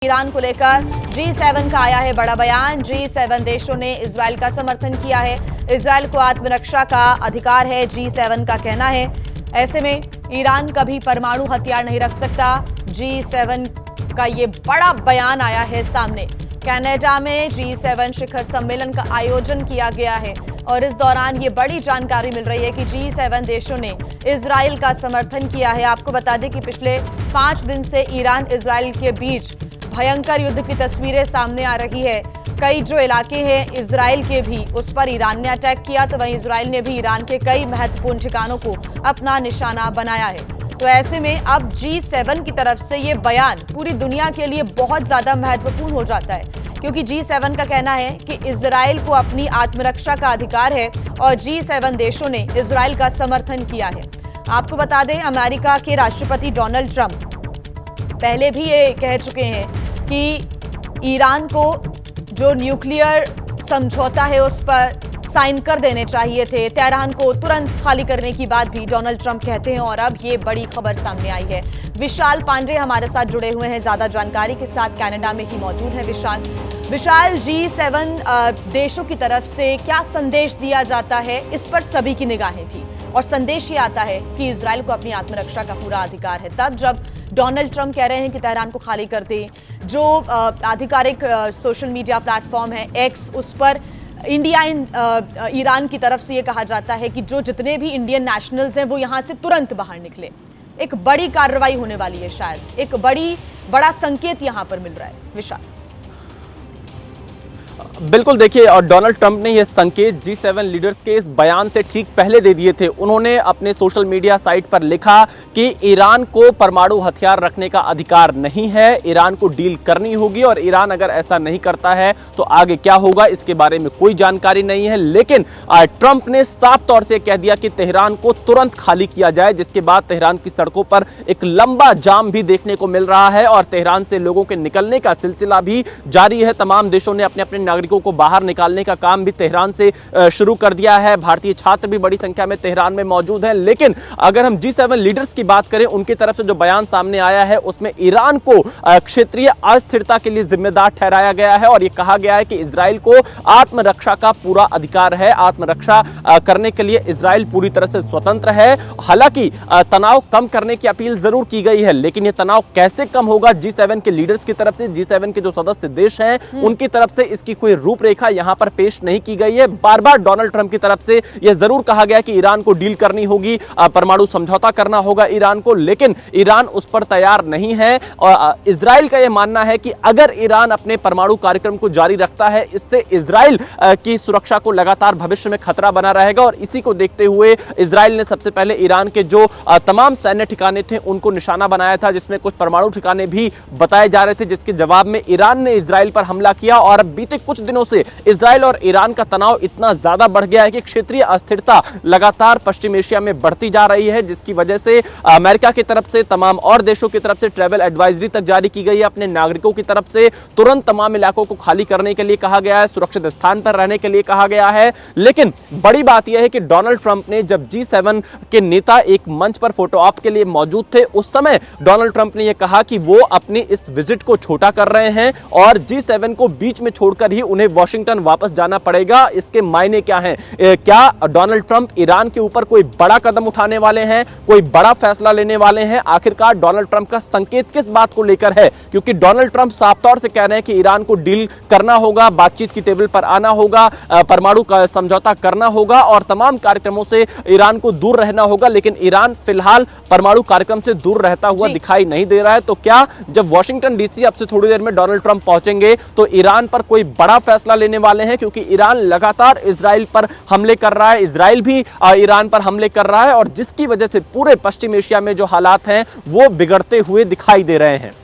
Iran को लेकर G7 का आया है बड़ा बयान। G7 देशों ने इजराइल का समर्थन किया है। इजराइल को आत्मरक्षा का अधिकार है, G7 का कहना है। ऐसे में ईरान कभी परमाणु हथियार नहीं रख सकता। G7 का ये बड़ा बयान आया है सामने। कनाडा में G7 शिखर सम्मेलन का आयोजन किया गया है और इस दौरान ये बड़ी जानकारी मिल रही है कि G7 देशों ने इजराइल का समर्थन किया है। आपको बता दें कि पिछले 5 दिन से ईरान इजराइल के बीच भयंकर युद्ध की तस्वीरें सामने आ रही है। कई जो इलाके हैं इजराइल के भी, उस पर ईरान ने अटैक किया, तो वहीं इजराइल ने भी ईरान के कई महत्वपूर्ण ठिकानों को अपना निशाना बनाया है। तो ऐसे में अब G7 की तरफ से ये बयान पूरी दुनिया के लिए बहुत ज्यादा महत्वपूर्ण हो जाता है, क्योंकि G7 का कहना है कि इजराइल को अपनी आत्मरक्षा का अधिकार है और G7 देशों ने इजराइल का समर्थन किया है। आपको बता दें, अमेरिका के राष्ट्रपति डोनाल्ड ट्रंप पहले भी ये कह चुके हैं कि ईरान को जो न्यूक्लियर समझौता है उस पर साइन कर देने चाहिए थे। तेहरान को तुरंत खाली करने की बात भी डोनाल्ड ट्रंप कहते हैं और अब ये बड़ी खबर सामने आई है। विशाल पांडे हमारे साथ जुड़े हुए हैं ज्यादा जानकारी के साथ, कनाडा में ही मौजूद है विशाल। G7 देशों की तरफ से क्या संदेश दिया जाता है, इस पर सभी की निगाहें थी और संदेश ये आता है कि इजराइल को अपनी आत्मरक्षा का पूरा अधिकार है। तब जब डोनाल्ड ट्रंप कह रहे हैं कि तेहरान को खाली कर दे, जो आधिकारिक सोशल मीडिया प्लेटफॉर्म है एक्स, उस पर ईरान की तरफ से ये कहा जाता है कि जो जितने भी इंडियन नेशनल्स हैं वो यहाँ से तुरंत बाहर निकले। एक बड़ी कार्रवाई होने वाली है, शायद एक बड़ा संकेत यहाँ पर मिल रहा है विशाल। बिल्कुल, देखिए, और डोनाल्ड ट्रंप ने यह संकेत G7 लीडर्स के इस बयान से ठीक पहले दे दिए थे। उन्होंने अपने सोशल मीडिया साइट पर लिखा कि ईरान को परमाणु हथियार रखने का अधिकार नहीं है, ईरान को डील करनी होगी और ईरान अगर ऐसा नहीं करता है तो आगे क्या होगा इसके बारे में कोई जानकारी नहीं है। लेकिन ट्रंप ने साफ तौर से कह दिया कि तेहरान को तुरंत खाली किया जाए, जिसके बाद तेहरान की सड़कों पर एक लंबा जाम भी देखने को मिल रहा है और तेहरान से लोगों के निकलने का सिलसिला भी जारी है। तमाम देशों ने अपने अपने नागरिकों को बाहर निकालने का काम भी तेहरान से शुरू कर दिया है। भारतीय छात्र भी बड़ी संख्या में तेहरान में मौजूद हैं। लेकिन अगर हम G7 लीडर्स की बात करें, उनकी तरफ से जो बयान सामने आया है उसमें ईरान को क्षेत्रीय अस्थिरता के लिए जिम्मेदार ठहराया गया है और यह कहा गया है कि इजराइल को आत्मरक्षा का पूरा अधिकार है, आत्मरक्षा करने के लिए इजराइल पूरी तरह से स्वतंत्र है। हालांकि तनाव कम करने की अपील जरूर की गई है, लेकिन यह तनाव कैसे कम होगा G7 के लीडर्स की तरफ से, G7 के जो सदस्य देश हैं उनकी तरफ से इसकी कोई रूपरेखा यहां पर पेश नहीं की गई है। बार बार डोनाल्ड ट्रंप की तरफ से यह जरूर कहा गया कि ईरान को डील करनी होगी, परमाणु समझौता करना होगा ईरान को, लेकिन ईरान उस पर तैयार नहीं है। और इजराइल का यह मानना है कि अगर ईरान अपने परमाणु कार्यक्रम को जारी रखता है, इससे इजराइल की सुरक्षा को लगातार भविष्य में खतरा बना रहेगा और इसी को देखते हुए इजराइल ने सबसे पहले ईरान के जो तमाम सैन्य ठिकाने थे उनको निशाना बनाया था, जिसमें कुछ परमाणु ठिकाने भी बताए जा रहे थे, जिसके जवाब में ईरान ने इजराइल पर हमला किया। और बीते कुछ दिनों से इजराइल और ईरान का तनाव इतना ज्यादा बढ़ गया है कि क्षेत्रीय अस्थिरता लगातार पश्चिम एशिया में बढ़ती जा रही है, जिसकी वजह से अमेरिका की तरफ से तमाम और देशों की तरफ से ट्रैवल एडवाइजरी तक जारी की गई है। अपने नागरिकों की तरफ से तुरंत तमाम इलाकों को खाली करने के लिए कहा गया है, सुरक्षित स्थान पर रहने के लिए कहा गया है। लेकिन बड़ी बात यह है कि डोनाल्ड ट्रंप ने जब G7 के नेता एक मंच पर फोटो ऑप के लिए मौजूद थे, उस समय डोनाल्ड ट्रंप ने यह कहा कि वो अपनी इस विजिट को छोटा कर रहे हैं और G7 को बीच में छोड़कर ही उन्हें वाशिंगटन वापस जाना पड़ेगा। इसके मायने क्या हैं? क्या डोनाल्ड ट्रंप ईरान के ऊपर कोई बड़ा कदम उठाने वाले हैं, कोई बड़ा फैसला लेने वाले हैं? आखिरकार डोनाल्ड ट्रंप का संकेत किस बात को लेकर है? क्योंकि डोनाल्ड ट्रंप साफ तौर से कह रहे हैं कि ईरान को डील करना होगा, बातचीत की टेबल पर आना होगा, परमाणु का समझौता करना होगा और तमाम कार्यक्रमों से ईरान को दूर रहना होगा। लेकिन ईरान फिलहाल परमाणु कार्यक्रम से दूर रहता हुआ दिखाई नहीं दे रहा है। तो क्या जब वॉशिंगटन डीसी अब से थोड़ी देर में डोनाल्ड ट्रंप पहुंचेंगे तो ईरान पर कोई बड़ा फैसला लेने वाले हैं? क्योंकि ईरान लगातार इजराइल पर हमले कर रहा है, इजराइल भी ईरान पर हमले कर रहा है और जिसकी वजह से पूरे पश्चिम एशिया में जो हालात हैं वो बिगड़ते हुए दिखाई दे रहे हैं।